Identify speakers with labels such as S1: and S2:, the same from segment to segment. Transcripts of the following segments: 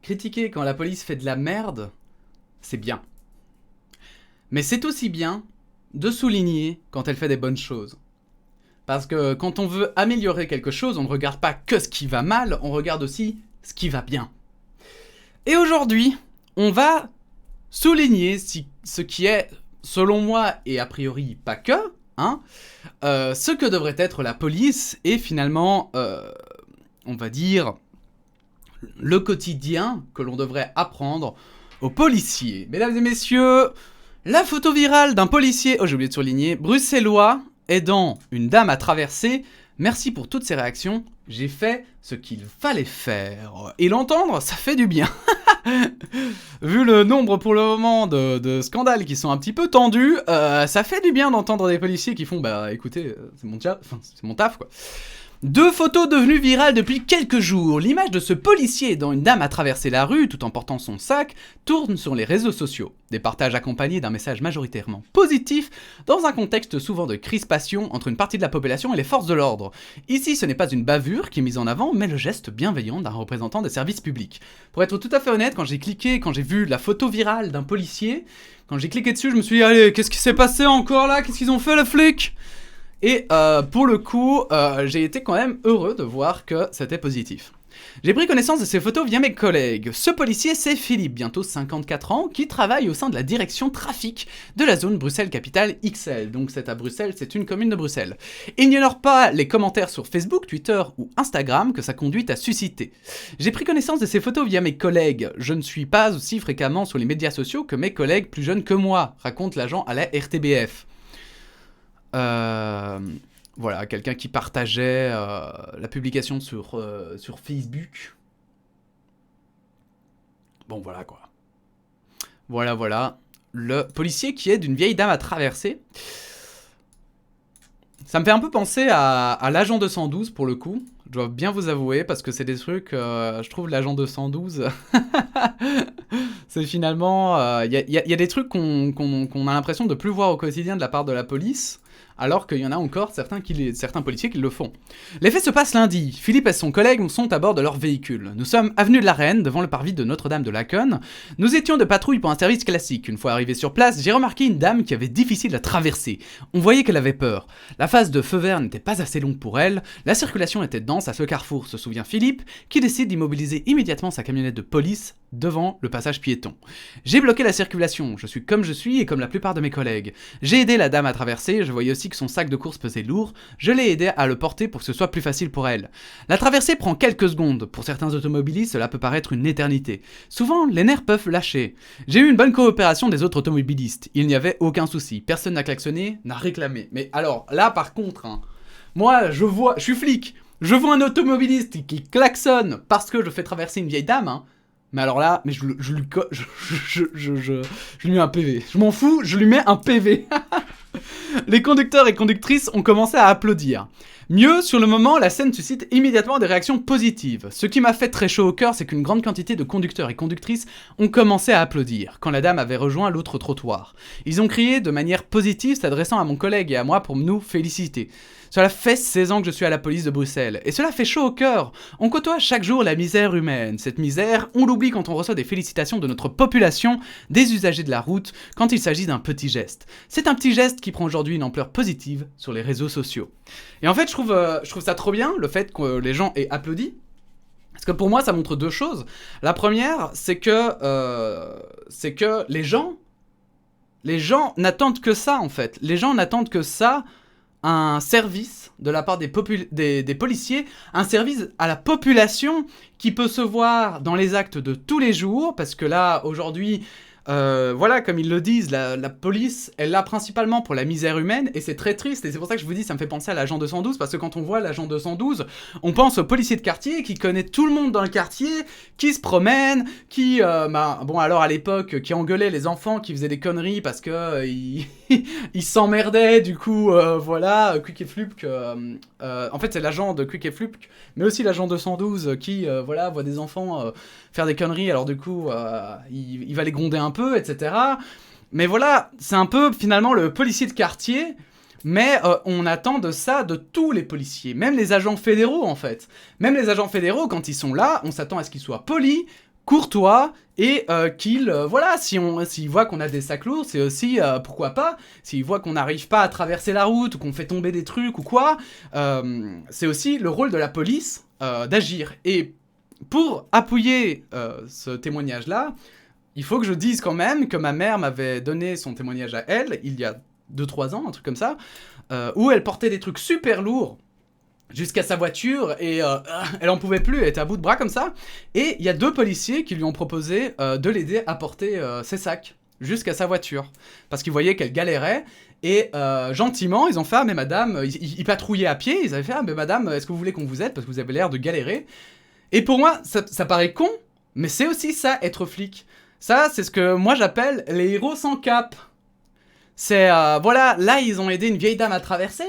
S1: Critiquer quand la police fait de la merde, c'est bien. Mais c'est aussi bien de souligner quand elle fait des bonnes choses. Parce que quand on veut améliorer quelque chose, on ne regarde pas que ce qui va mal, on regarde aussi ce qui va bien. Et aujourd'hui, on va souligner ce qui est, selon moi, et a priori pas que, ce que devrait être la police, et finalement, on va dire, le quotidien que l'on devrait apprendre aux policiers. Mesdames et messieurs, la photo virale d'un policier, j'ai oublié de souligner, bruxellois, aidant une dame à traverser. Merci pour toutes ces réactions, j'ai fait ce qu'il fallait faire. Et l'entendre, ça fait du bien. Vu le nombre pour le moment de scandales qui sont un petit peu tendus, ça fait du bien d'entendre des policiers qui font bah écoutez, c'est mon taf quoi. Deux photos devenues virales depuis quelques jours. L'image de ce policier aidant une dame à traverser la rue tout en portant son sac tourne sur les réseaux sociaux. Des partages accompagnés d'un message majoritairement positif dans un contexte souvent de crispation entre une partie de la population et les forces de l'ordre. Ici, ce n'est pas une bavure qui est mise en avant, mais le geste bienveillant d'un représentant des services publics. Pour être tout à fait honnête, quand j'ai vu la photo virale d'un policier, quand j'ai cliqué dessus, je me suis dit allez, qu'est-ce qui s'est passé encore là? Qu'est-ce qu'ils ont fait les flics? Et pour le coup, j'ai été quand même heureux de voir que c'était positif. J'ai pris connaissance de ces photos via mes collègues. Ce policier, c'est Philippe, bientôt 54 ans, qui travaille au sein de la direction trafic de la zone Bruxelles-Capitale XL. Donc c'est à Bruxelles, c'est une commune de Bruxelles. Il n'ignore pas les commentaires sur Facebook, Twitter ou Instagram que sa conduite a suscité. J'ai pris connaissance de ces photos via mes collègues. Je ne suis pas aussi fréquemment sur les médias sociaux que mes collègues plus jeunes que moi, raconte l'agent à la RTBF. Voilà, quelqu'un qui partageait la publication sur Facebook. Bon, voilà quoi. Voilà. Le policier qui aide une vieille dame à traverser. Ça me fait un peu penser à l'agent 212 pour le coup. Je dois bien vous avouer, parce que c'est des trucs, je trouve l'agent 212, c'est finalement, il y a des trucs qu'on a l'impression de plus voir au quotidien de la part de la police, alors qu'il y en a encore certains policiers qui le font. Les faits se passent lundi. Philippe et son collègue sont à bord de leur véhicule. Nous sommes avenue de la Reine, devant le parvis de Notre-Dame de Laken. Nous étions de patrouille pour un service classique. Une fois arrivé sur place, j'ai remarqué une dame qui avait difficile à traverser. On voyait qu'elle avait peur. La phase de feu vert n'était pas assez longue pour elle. La circulation était dense à ce carrefour, se souvient Philippe, qui décide d'immobiliser immédiatement sa camionnette de police devant le passage piéton. J'ai bloqué la circulation, je suis comme je suis et comme la plupart de mes collègues. J'ai aidé la dame à traverser, je voyais aussi que son sac de course pesait lourd, je l'ai aidé à le porter pour que ce soit plus facile pour elle. La traversée prend quelques secondes, pour certains automobilistes cela peut paraître une éternité. Souvent, les nerfs peuvent lâcher. J'ai eu une bonne coopération des autres automobilistes, il n'y avait aucun souci, personne n'a klaxonné, n'a réclamé. Mais alors, là par contre, moi je suis flic, je vois un automobiliste qui klaxonne parce que je fais traverser une vieille dame, mais alors là, je lui mets un PV. Je m'en fous, je lui mets un PV. Les conducteurs et conductrices ont commencé à applaudir. Mieux, sur le moment, la scène suscite immédiatement des réactions positives. Ce qui m'a fait très chaud au cœur, c'est qu'une grande quantité de conducteurs et conductrices ont commencé à applaudir quand la dame avait rejoint l'autre trottoir. Ils ont crié de manière positive, s'adressant à mon collègue et à moi pour nous féliciter. Cela fait 16 ans que je suis à la police de Bruxelles, et cela fait chaud au cœur. On côtoie chaque jour la misère humaine. Cette misère, on l'oublie quand on reçoit des félicitations de notre population, des usagers de la route, quand il s'agit d'un petit geste. C'est un petit geste qui prend aujourd'hui une ampleur positive sur les réseaux sociaux. Et en fait, je trouve ça trop bien, le fait que les gens aient applaudi. Parce que pour moi, ça montre deux choses. La première, c'est que les gens n'attendent que ça, en fait. Les gens n'attendent que ça, un service de la part des policiers, un service à la population qui peut se voir dans les actes de tous les jours, parce que là, aujourd'hui, voilà, comme ils le disent, la police est là principalement pour la misère humaine, et c'est très triste, et c'est pour ça que je vous dis, ça me fait penser à l'agent 212, parce que quand on voit l'agent 212, on pense au policier de quartier qui connaît tout le monde dans le quartier, qui se promène, qui, bon alors à l'époque, qui engueulait les enfants qui faisaient des conneries parce que ils s'emmerdaient, du coup, voilà, Quick et Flupk, en fait c'est l'agent de Quick et Flupk, mais aussi l'agent 212 qui, voilà, voit des enfants faire des conneries, alors du coup, il va les gronder un peu, etc. Mais voilà, c'est un peu finalement le policier de quartier, mais on attend de ça de tous les policiers, même les agents fédéraux en fait. Même les agents fédéraux, quand ils sont là, on s'attend à ce qu'ils soient polis, courtois et qu'il, voilà, s'il voit qu'on a des sacs lourds, c'est aussi, pourquoi pas, s'il voit qu'on n'arrive pas à traverser la route ou qu'on fait tomber des trucs ou quoi, c'est aussi le rôle de la police d'agir. Et pour appuyer ce témoignage-là, il faut que je dise quand même que ma mère m'avait donné son témoignage à elle, il y a 2-3 ans, un truc comme ça, où elle portait des trucs super lourds jusqu'à sa voiture, et elle en pouvait plus, elle était à bout de bras comme ça, et il y a 2 policiers qui lui ont proposé de l'aider à porter ses sacs jusqu'à sa voiture, parce qu'ils voyaient qu'elle galérait, et gentiment, ils ont fait « Ah mais madame », ils patrouillaient à pied, ils avaient fait « Ah mais madame, est-ce que vous voulez qu'on vous aide, parce que vous avez l'air de galérer ?» Et pour moi, ça paraît con, mais c'est aussi ça, être flic. Ça, c'est ce que moi j'appelle les héros sans cap. C'est, voilà, là ils ont aidé une vieille dame à traverser,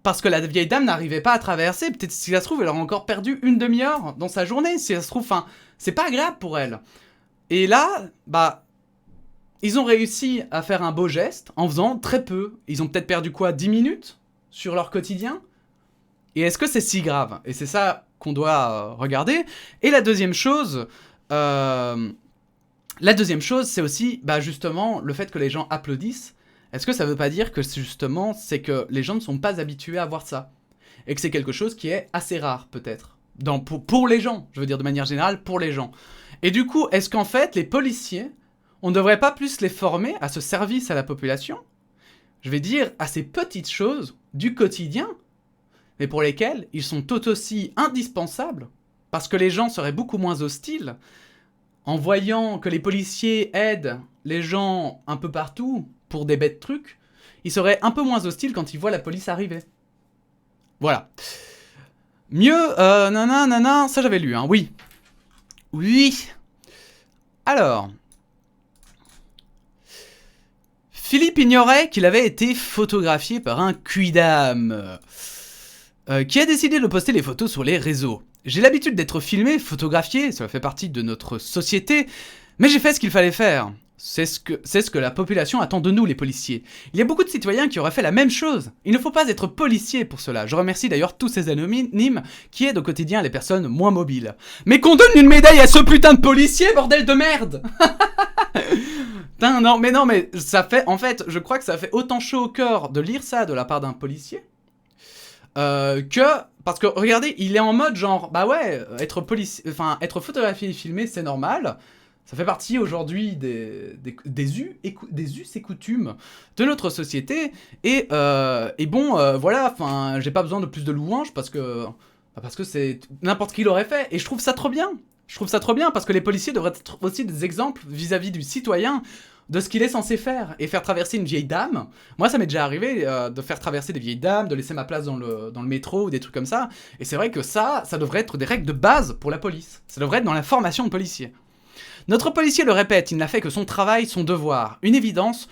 S1: parce que la vieille dame n'arrivait pas à traverser, peut-être si ça se trouve, elle aurait encore perdu une demi-heure dans sa journée, si ça se trouve, enfin, c'est pas agréable pour elle. Et là, bah, ils ont réussi à faire un beau geste en faisant très peu. Ils ont peut-être perdu quoi, 10 minutes sur leur quotidien? Et est-ce que c'est si grave? Et c'est ça qu'on doit regarder. Et la deuxième chose, c'est aussi, bah, justement, le fait que les gens applaudissent. Est-ce que ça veut pas dire que justement, c'est que les gens ne sont pas habitués à voir ça? Et que c'est quelque chose qui est assez rare, peut-être. Pour les gens, je veux dire de manière générale, pour les gens. Et du coup, est-ce qu'en fait, les policiers, on ne devrait pas plus les former à ce service à la population? Je vais dire, à ces petites choses du quotidien, mais pour lesquelles ils sont tout aussi indispensables, parce que les gens seraient beaucoup moins hostiles, en voyant que les policiers aident les gens un peu partout pour des bêtes trucs, ils seraient un peu moins hostiles quand ils voient la police arriver. Voilà. Mieux, nanana, ça j'avais lu, hein, oui. Oui. Alors. Philippe ignorait qu'il avait été photographié par un quidam, qui a décidé de poster les photos sur les réseaux. J'ai l'habitude d'être filmé, photographié, cela fait partie de notre société, mais j'ai fait ce qu'il fallait faire. C'est ce que la population attend de nous, les policiers. Il y a beaucoup de citoyens qui auraient fait la même chose. Il ne faut pas être policier pour cela. Je remercie d'ailleurs tous ces anonymes qui aident au quotidien les personnes moins mobiles. Mais qu'on donne une médaille à ce putain de policier, bordel de merde. Putain, non, mais ça fait, en fait, je crois que ça fait autant chaud au cœur de lire ça de la part d'un policier, parce que, regardez, il est en mode genre, bah ouais, être photographié et filmé, c'est normal. Ça fait partie aujourd'hui des us et coutumes de notre société. Et bon, voilà, enfin, j'ai pas besoin de plus de louanges parce que c'est n'importe qui l'aurait fait. Et je trouve ça trop bien. Je trouve ça trop bien parce que les policiers devraient être aussi des exemples vis-à-vis du citoyen de ce qu'il est censé faire. Et faire traverser une vieille dame. Moi, ça m'est déjà arrivé de faire traverser des vieilles dames, de laisser ma place dans le métro ou des trucs comme ça. Et c'est vrai que ça devrait être des règles de base pour la police. Ça devrait être dans la formation de policiers. Notre policier le répète, il n'a fait que son travail, son devoir. Une évidence.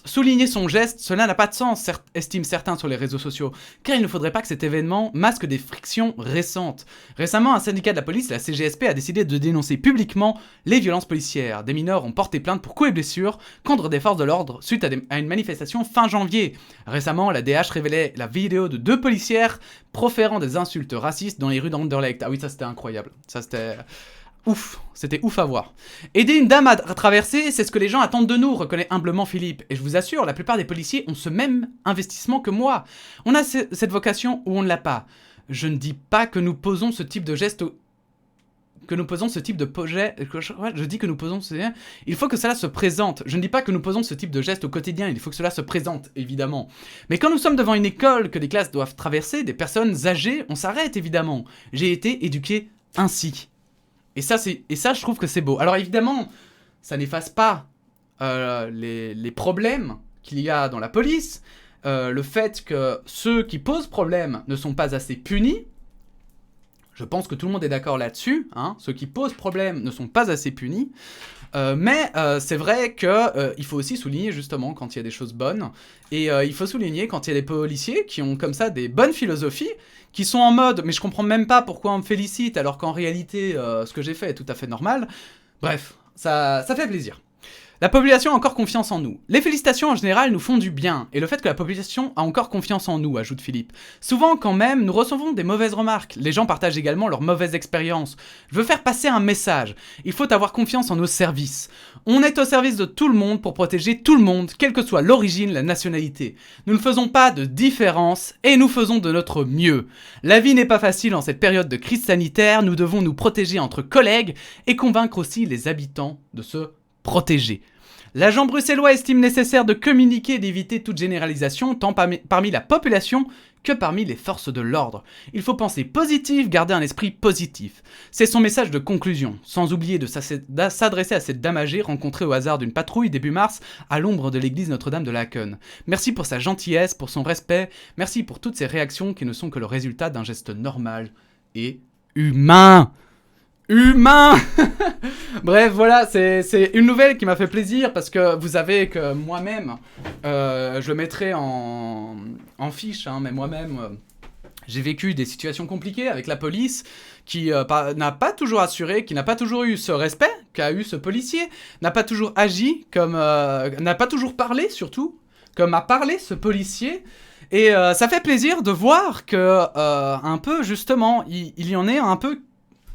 S1: Souligner son geste, cela n'a pas de sens, estiment certains sur les réseaux sociaux, car il ne faudrait pas que cet événement masque des frictions récentes. Récemment, un syndicat de la police, la CGSP, a décidé de dénoncer publiquement les violences policières. Des mineurs ont porté plainte pour coups et blessures contre des forces de l'ordre suite à une manifestation fin janvier. Récemment, la DH révélait la vidéo de 2 policières proférant des insultes racistes dans les rues d'Anderlecht. Ah oui, ça c'était incroyable. Ça c'était... Ouf, c'était ouf à voir. Aider une dame à traverser, c'est ce que les gens attendent de nous, reconnaît humblement Philippe. Et je vous assure, la plupart des policiers ont ce même investissement que moi. On a cette vocation ou on ne l'a pas. Je ne dis pas que nous posons ce type de geste... Je dis que nous posons... Il faut que cela se présente. Je ne dis pas que nous posons ce type de geste au quotidien, il faut que cela se présente, évidemment. Mais quand nous sommes devant une école que des classes doivent traverser, des personnes âgées, on s'arrête, évidemment. J'ai été éduqué ainsi. Et ça, je trouve que c'est beau. Alors évidemment, ça n'efface pas les problèmes qu'il y a dans la police, le fait que ceux qui posent problème ne sont pas assez punis. Je pense que tout le monde est d'accord là-dessus. Hein. Ceux qui posent problème ne sont pas assez punis. Mais c'est vrai qu'il faut aussi souligner justement quand il y a des choses bonnes. Et il faut souligner quand il y a des policiers qui ont comme ça des bonnes philosophies, qui sont en mode « mais je comprends même pas pourquoi on me félicite alors qu'en réalité ce que j'ai fait est tout à fait normal ». Bref, ça fait plaisir. La population a encore confiance en nous. Les félicitations en général nous font du bien, et le fait que la population a encore confiance en nous, ajoute Philippe. Souvent, quand même, nous recevons des mauvaises remarques. Les gens partagent également leurs mauvaises expériences. Je veux faire passer un message. Il faut avoir confiance en nos services. On est au service de tout le monde pour protéger tout le monde, quelle que soit l'origine, la nationalité. Nous ne faisons pas de différence, et nous faisons de notre mieux. La vie n'est pas facile en cette période de crise sanitaire, nous devons nous protéger entre collègues, et convaincre aussi les habitants de se protéger. L'agent bruxellois estime nécessaire de communiquer et d'éviter toute généralisation tant parmi la population que parmi les forces de l'ordre. Il faut penser positif, garder un esprit positif. C'est son message de conclusion, sans oublier de s'adresser à cette dame âgée rencontrée au hasard d'une patrouille début mars à l'ombre de l'église Notre-Dame de Laken. Merci pour sa gentillesse, pour son respect, merci pour toutes ces réactions qui ne sont que le résultat d'un geste normal et humain. Humain. Bref, voilà, c'est une nouvelle qui m'a fait plaisir parce que vous savez que moi-même, je le mettrai en fiche, hein, mais moi-même, j'ai vécu des situations compliquées avec la police qui n'a pas toujours assuré, qui n'a pas toujours eu ce respect qu'a eu ce policier, n'a pas toujours agi comme, n'a pas toujours parlé surtout, comme a parlé ce policier. Et ça fait plaisir de voir que, un peu justement, il y en est un peu.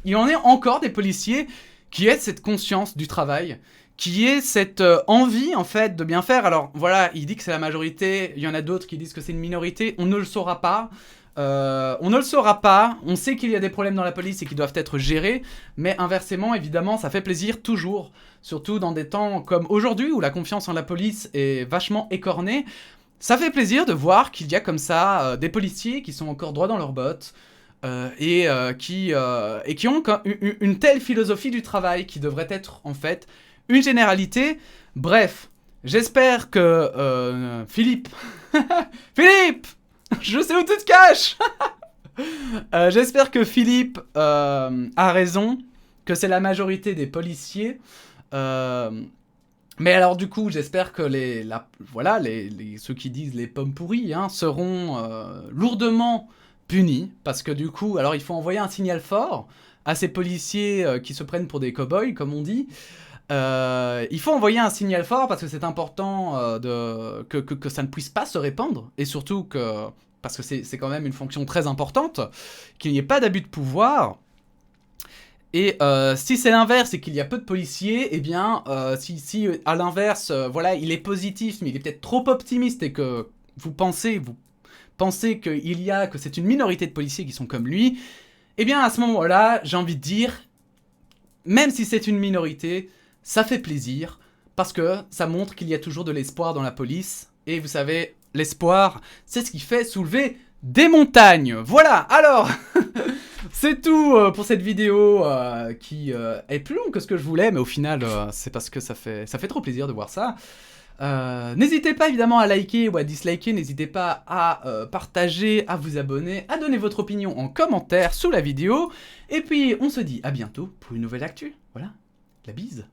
S1: Il y en a encore des policiers qui aient cette conscience du travail, qui aient cette envie, en fait, de bien faire. Alors, voilà, il dit que c'est la majorité, il y en a d'autres qui disent que c'est une minorité, on ne le saura pas. On ne le saura pas, on sait qu'il y a des problèmes dans la police et qui doivent être gérés, mais inversement, évidemment, ça fait plaisir toujours, surtout dans des temps comme aujourd'hui où la confiance en la police est vachement écornée. Ça fait plaisir de voir qu'il y a comme ça des policiers qui sont encore droits dans leurs bottes, et qui ont une telle philosophie du travail qui devrait être en fait une généralité. Bref, j'espère que Philippe, Philippe, je sais où tu te caches. J'espère que Philippe a raison, que c'est la majorité des policiers. Mais alors du coup, j'espère que ceux qui disent les pommes pourries seront lourdement punis, parce que du coup, alors il faut envoyer un signal fort à ces policiers qui se prennent pour des cow-boys, comme on dit. Il faut envoyer un signal fort parce que c'est important que ça ne puisse pas se répandre, et surtout que, parce que c'est quand même une fonction très importante, qu'il n'y ait pas d'abus de pouvoir. Et si c'est l'inverse et qu'il y a peu de policiers, eh bien, si à l'inverse, voilà, il est positif, mais il est peut-être trop optimiste et que vous pensez que c'est une minorité de policiers qui sont comme lui, eh bien à ce moment-là, j'ai envie de dire, même si c'est une minorité, ça fait plaisir, parce que ça montre qu'il y a toujours de l'espoir dans la police, et vous savez, l'espoir, c'est ce qui fait soulever des montagnes. Voilà, alors, c'est tout pour cette vidéo qui est plus longue que ce que je voulais, mais au final, c'est parce que ça fait trop plaisir de voir ça. N'hésitez pas évidemment à liker ou à disliker, n'hésitez pas à partager, à vous abonner, à donner votre opinion en commentaire sous la vidéo, et puis on se dit à bientôt pour une nouvelle actu. Voilà, la bise.